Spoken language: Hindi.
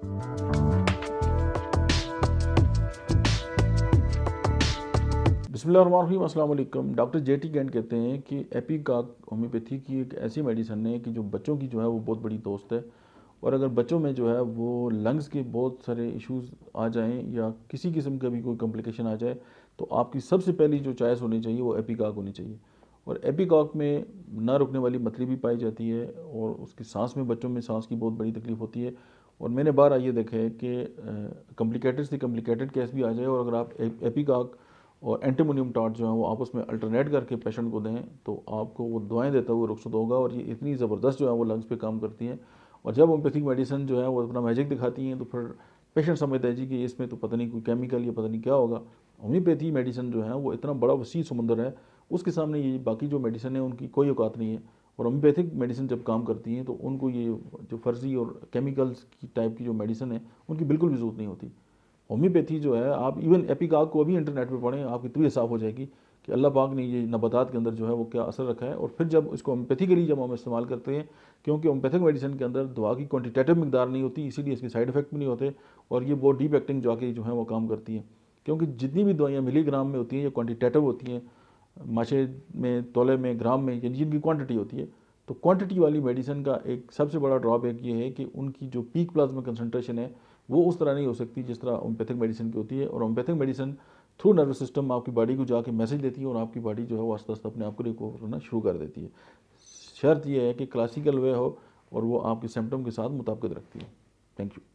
बिस्मिल्लाहिर्रहमानिर्रहीम, अस्सलाम वालेकुम। डॉक्टर जेटी कैंट कहते हैं कि एपिकाक होम्योपैथी की एक ऐसी मेडिसन है कि जो बच्चों की जो है वो बहुत बड़ी दोस्त है। और अगर बच्चों में जो है वो लंग्स के बहुत सारे इश्यूज़ आ जाएं या किसी किस्म का भी कोई कॉम्प्लिकेशन आ जाए, तो आपकी सबसे पहली जो चॉइस होनी चाहिए वो एपिकाक होनी चाहिए। और एपिकाक में ना रुकने वाली मतली भी पाई जाती है और उसकी सांस में, बच्चों में सांस की बहुत बड़ी तकलीफ होती है। और मैंने बार ये देखा है कि कॉम्प्लिकेटेड से कॉम्प्लिकेटेड केस भी आ जाए, और अगर आप एपिकाक और एंटीमोनियम टाट जो है वो आपस में अल्टरनेट करके पेशेंट को दें, तो आपको वो दवाएं देता हुआ रुखसत होगा। और ये इतनी ज़बरदस्त जो है वो लंग्स पे काम करती हैं। और जब होम्योपैथिक मेडिसिन जो है वो अपना मैजिक दिखाती हैं, तो फिर पेशेंट समझता है जी कि इसमें तो पता नहीं कोई केमिकल या पता नहीं क्या होगा। होम्योपैथी मेडिसिन जो है वो इतना बड़ा वसी समुंदर है, उसके सामने ये बाकी जो मेडिसिन है उनकी कोई औकात नहीं है। और होम्योपैथिक मेडिसिन जब काम करती हैं तो उनको ये जो फर्जी और केमिकल्स की टाइप की जो मेडिसिन है उनकी बिल्कुल भी ज़रूरत नहीं होती। होम्योपैथी जो है, आप इवन एपिकाक को अभी इंटरनेट पे पढ़ें, आपकी तबीयत साफ़ हो जाएगी कि अल्लाह पाक ने ये नबातात के अंदर जो है वो क्या असर रखा है। और फिर जब इसको होम्योपैथिकली जब हम इस्तेमाल करते हैं, क्योंकि होम्योपैथिक मेडिसिन के अंदर दवा की क्वान्टिटेटिव मिकदार नहीं होती, इसीलिए इसके साइड इफेक्ट भी नहीं होते। और ये बहुत डीप एक्टिंग जाके जो है वो काम करती हैं, क्योंकि जितनी भी दवाइयाँ मिलीग्राम में होती हैं या क्वान्टिटेटिव होती हैं, माशे में, तोले में, ग्राम में, यानी जिनकी क्वांटिटी होती है, तो क्वांटिटी वाली मेडिसिन का एक सबसे बड़ा ड्रॉबैक ये है कि उनकी जो पीक प्लाज्मा कंसंट्रेशन है वो उस तरह नहीं हो सकती जिस तरह होम्योपैथिक मेडिसिन की होती है। और homeopathic medicine through nervous system आपकी बॉडी को जाके मैसेज देती है और आपकी बॉडी जो है वो आस्ते आस्ते अपने आप को रिकवर करना शुरू कर देती है। शर्त यह है कि क्लासिकल वे हो और वो आपके सिम्टम के साथ मुताबिकत रखती है। Thank you.